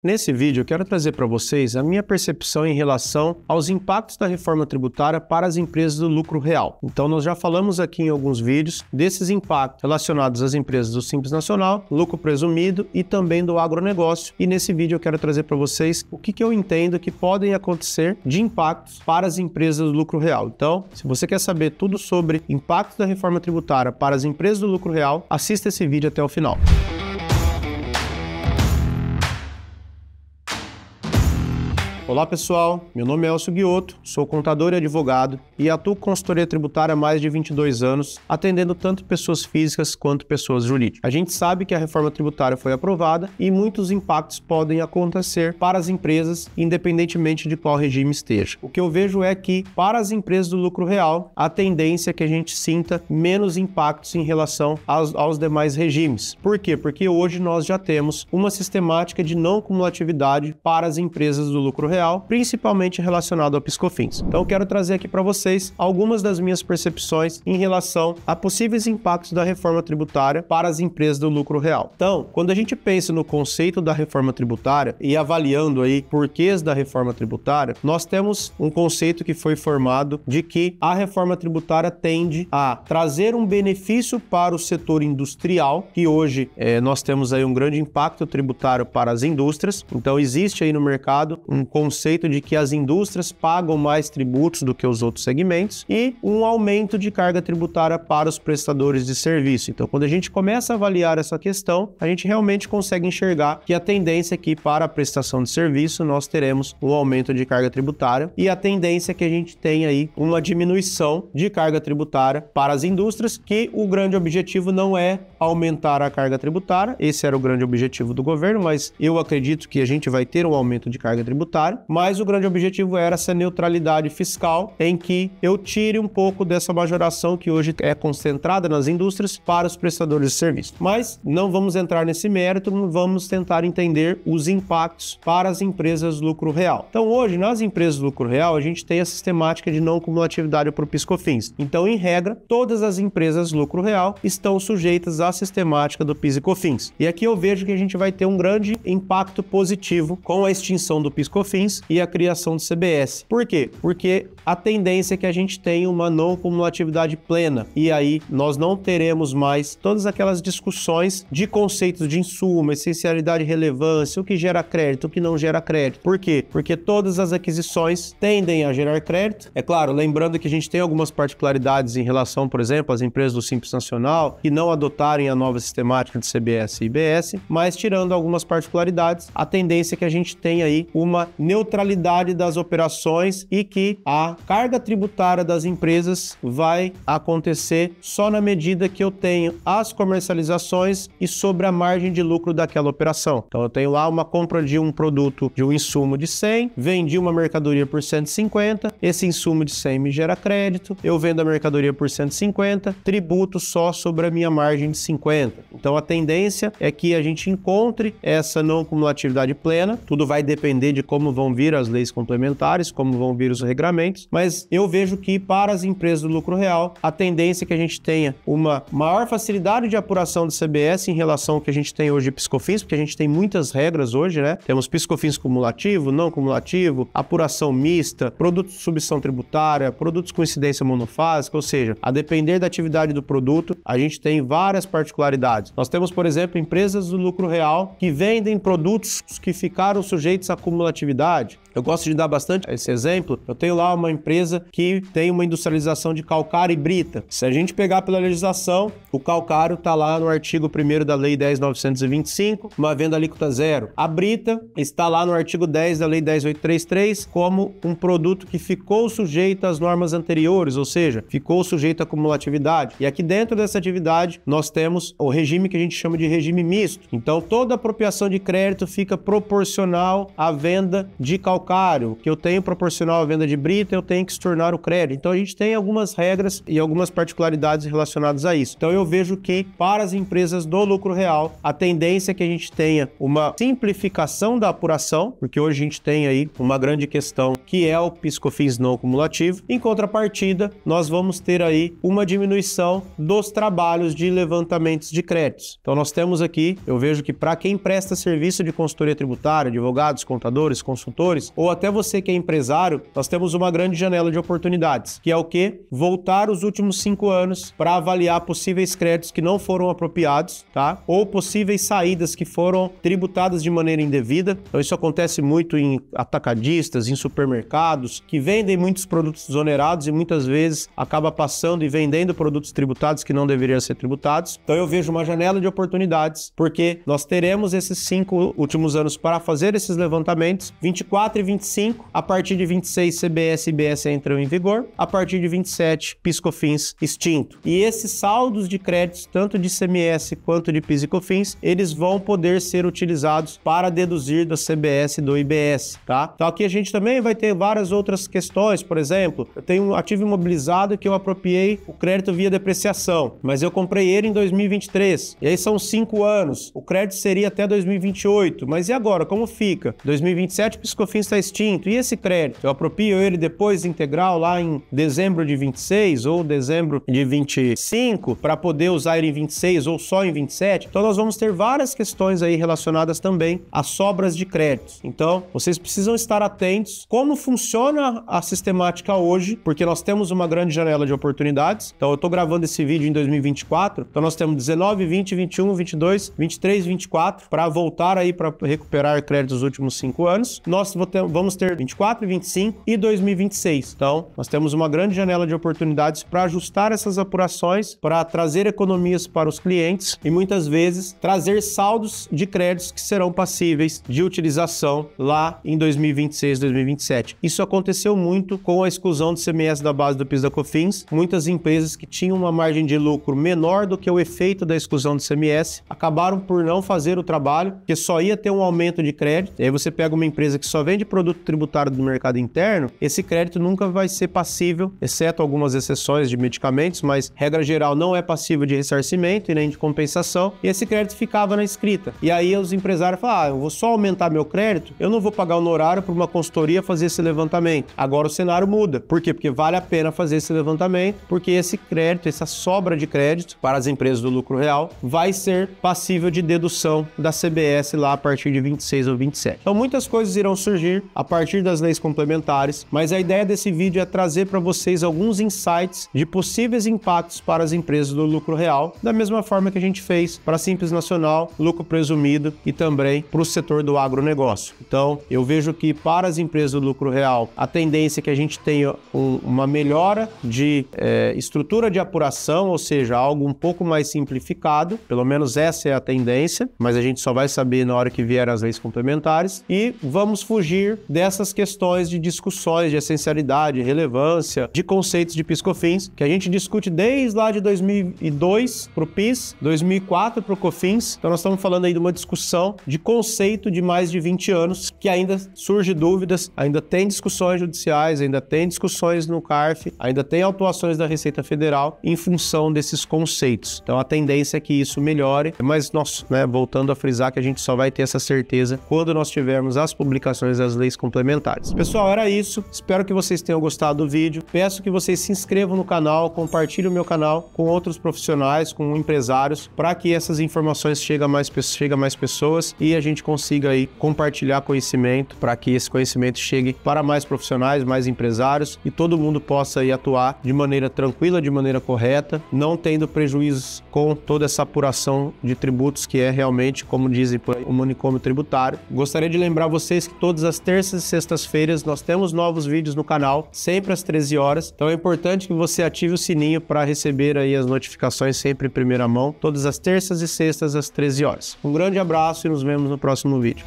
Nesse vídeo eu quero trazer para vocês a minha percepção em relação aos impactos da reforma tributária para as empresas do lucro real. Então nós já falamos aqui em alguns vídeos desses impactos relacionados às empresas do Simples Nacional, lucro presumido e também do agronegócio. E nesse vídeo eu quero trazer para vocês o que eu entendo que podem acontecer de impactos para as empresas do lucro real. Então, se você quer saber tudo sobre impactos da reforma tributária para as empresas do lucro real, assista esse vídeo até o final. Olá pessoal, meu nome é Elcio Guiotto, sou contador e advogado e atuo com consultoria tributária há mais de 22 anos, atendendo tanto pessoas físicas quanto pessoas jurídicas. A gente sabe que a reforma tributária foi aprovada e muitos impactos podem acontecer para as empresas, independentemente de qual regime esteja. O que eu vejo é que, para as empresas do lucro real, a tendência é que a gente sinta menos impactos em relação aos demais regimes. Por quê? Porque hoje nós já temos uma sistemática de não cumulatividade para as empresas do lucro real, principalmente relacionado ao PIS/COFINS. Então eu quero trazer aqui para vocês algumas das minhas percepções em relação a possíveis impactos da reforma tributária para as empresas do lucro real. Então, quando a gente pensa no conceito da reforma tributária e avaliando aí porquês da reforma tributária, nós temos um conceito que foi formado de que a reforma tributária tende a trazer um benefício para o setor industrial, que hoje nós temos aí um grande impacto tributário para as indústrias. Então existe aí no mercado um conceito de que as indústrias pagam mais tributos do que os outros segmentos e um aumento de carga tributária para os prestadores de serviço. Então, quando a gente começa a avaliar essa questão, a gente realmente consegue enxergar que a tendência é que para a prestação de serviço nós teremos um aumento de carga tributária e a tendência é que a gente tenha aí uma diminuição de carga tributária para as indústrias, que o grande objetivo não é aumentar a carga tributária, esse era o grande objetivo do governo, mas eu acredito que a gente vai ter um aumento de carga tributária, mas o grande objetivo era essa neutralidade fiscal, em que eu tire um pouco dessa majoração que hoje é concentrada nas indústrias para os prestadores de serviço. Mas não vamos entrar nesse mérito, vamos tentar entender os impactos para as empresas do lucro real. Então hoje, nas empresas do lucro real, a gente tem a sistemática de não cumulatividade para o PIS/COFINS. Então, em regra, todas as empresas do lucro real estão sujeitas à sistemática do PIS e COFINS. E aqui eu vejo que a gente vai ter um grande impacto positivo com a extinção do PIS/COFINS e a criação do CBS. Por quê? Porque a tendência é que a gente tenha uma não cumulatividade plena e aí nós não teremos mais todas aquelas discussões de conceitos de insumo, essencialidade e relevância, o que gera crédito, o que não gera crédito. Por quê? Porque todas as aquisições tendem a gerar crédito. É claro, lembrando que a gente tem algumas particularidades em relação, por exemplo, às empresas do Simples Nacional que não adotarem a nova sistemática de CBS e IBS, mas tirando algumas particularidades, a tendência é que a gente tenha aí uma neutralidade das operações e que a carga tributária das empresas vai acontecer só na medida que eu tenho as comercializações e sobre a margem de lucro daquela operação. Então eu tenho lá uma compra de um produto, de um insumo de 100, vendi uma mercadoria por 150, esse insumo de 100 me gera crédito, eu vendo a mercadoria por 150, tributo só sobre a minha margem de 50. Então a tendência é que a gente encontre essa não cumulatividade plena, tudo vai depender de como vão vir as leis complementares, como vão vir os regramentos, mas eu vejo que para as empresas do lucro real, a tendência é que a gente tenha uma maior facilidade de apuração do CBS em relação ao que a gente tem hoje de PIS/COFINS, porque a gente tem muitas regras hoje, né? Temos PIS/COFINS cumulativo, não cumulativo, apuração mista, produtos de substituição tributária, produtos com incidência monofásica, ou seja, a depender da atividade do produto, a gente tem várias particularidades. Nós temos, por exemplo, empresas do lucro real que vendem produtos que ficaram sujeitos à cumulatividade. Eu gosto de dar bastante esse exemplo. Eu tenho lá uma empresa que tem uma industrialização de calcário e brita. Se a gente pegar pela legislação, o calcário está lá no artigo 1º da Lei 10.925, uma venda alíquota zero. A brita está lá no artigo 10 da Lei 10.833 como um produto que ficou sujeito às normas anteriores, ou seja, ficou sujeito à cumulatividade. E aqui dentro dessa atividade, nós temos o regime que a gente chama de regime misto. Então, toda apropriação de crédito fica proporcional à venda de calcário. Que eu tenho proporcional à venda de brita, eu tenho que estornar o crédito. Então a gente tem algumas regras e algumas particularidades relacionadas a isso. Então eu vejo que para as empresas do lucro real, a tendência é que a gente tenha uma simplificação da apuração, porque hoje a gente tem aí uma grande questão que é o PIS/COFINS não cumulativo. Em contrapartida, nós vamos ter aí uma diminuição dos trabalhos de levantamentos de créditos. Então nós temos aqui, eu vejo que para quem presta serviço de consultoria tributária, advogados, contadores, consultores, ou até você que é empresário, nós temos uma grande janela de oportunidades, que é o quê? Voltar os últimos 5 anos para avaliar possíveis créditos que não foram apropriados, tá? Ou possíveis saídas que foram tributadas de maneira indevida. Então isso acontece muito em atacadistas, em supermercados, que vendem muitos produtos desonerados e muitas vezes acaba passando e vendendo produtos tributados que não deveriam ser tributados. Então eu vejo uma janela de oportunidades, porque nós teremos esses 5 últimos anos para fazer esses levantamentos, 24 e 25, a partir de 26 CBS e IBS entram em vigor, a partir de 27 PIS/COFINS extinto. E esses saldos de créditos, tanto de ICMS quanto de PIS e COFINS, eles vão poder ser utilizados para deduzir da CBS e do IBS, tá? Então aqui a gente também vai ter várias outras questões, por exemplo, eu tenho um ativo imobilizado que eu apropriei o crédito via depreciação, mas eu comprei ele em 2023, e aí são 5 anos, o crédito seria até 2028, mas e agora, como fica? 2027 o PIS/COFINS está extinto, e esse crédito? Eu aproprio ele depois integral lá em dezembro de 26 ou dezembro de 25 para poder usar ele em 26 ou só em 27? Então nós vamos ter várias questões aí relacionadas também às sobras de créditos. Então vocês precisam estar atentos como funciona a sistemática hoje, porque nós temos uma grande janela de oportunidades. Então eu estou gravando esse vídeo em 2024, então nós temos 19, 20, 21, 22, 23, 24 para voltar aí para recuperar créditos dos últimos 5 anos. Nós vamos ter 24, 25 e 2026. Então nós temos uma grande janela de oportunidades para ajustar essas apurações, para trazer economias para os clientes e muitas vezes trazer saldos de créditos que serão passíveis de utilização lá em 2026, 2027. Isso aconteceu muito com a exclusão do ICMS da base do PIS da COFINS. Muitas empresas que tinham uma margem de lucro menor do que o efeito da exclusão do ICMS acabaram por não fazer o trabalho, porque só ia ter um aumento de crédito. E aí você pega uma empresa que só vende produto tributário do mercado interno, esse crédito nunca vai ser passível, exceto algumas exceções de medicamentos, mas regra geral não é passível de ressarcimento e nem de compensação, e esse crédito ficava na escrita. E aí os empresários falam, eu vou só aumentar meu crédito, eu não vou pagar honorário para uma consultoria fazer esse levantamento. Agora o cenário muda. Por quê? Porque vale a pena fazer esse levantamento, porque esse crédito, essa sobra de crédito para as empresas do lucro real vai ser passível de dedução da CBS lá a partir de 26 ou 27. Então muitas coisas irão surgir a partir das leis complementares, mas a ideia desse vídeo é trazer para vocês alguns insights de possíveis impactos para as empresas do lucro real, da mesma forma que a gente fez para a Simples Nacional, lucro presumido e também para o setor do agronegócio. Então eu vejo que para as empresas do lucro real, a tendência é que a gente tenha uma melhora de estrutura de apuração, ou seja, algo um pouco mais simplificado, pelo menos essa é a tendência, mas a gente só vai saber na hora que vier as leis complementares, e vamos fugir dessas questões de discussões de essencialidade, relevância, de conceitos de PIS/COFINS, que a gente discute desde lá de 2002 para o PIS, 2004 para o COFINS. Então nós estamos falando aí de uma discussão de conceito de mais de 20 anos, que ainda surge dúvidas, ainda tem discussões judiciais, ainda tem discussões no CARF, ainda tem autuações da Receita Federal em função desses conceitos. Então a tendência é que isso melhore, mas nós, voltando a frisar que a gente só vai ter essa certeza quando nós tivermos as publicações das leis complementares. Pessoal, era isso. Espero que vocês tenham gostado do vídeo. Peço que vocês se inscrevam no canal, compartilhem o meu canal com outros profissionais, com empresários, para que essas informações cheguem a mais pessoas e a gente consiga aí compartilhar conhecimento, para que esse conhecimento chegue para mais profissionais, mais empresários e todo mundo possa aí atuar de maneira tranquila, de maneira correta, não tendo prejuízos com toda essa apuração de tributos que é realmente, como dizem por aí, um manicômio tributário. Gostaria de lembrar vocês que todas as terças e sextas-feiras nós temos novos vídeos no canal, sempre às 13 horas. Então é importante que você ative o sininho para receber aí as notificações sempre em primeira mão, todas as terças e sextas às 13 horas. Um grande abraço e nos vemos no próximo vídeo.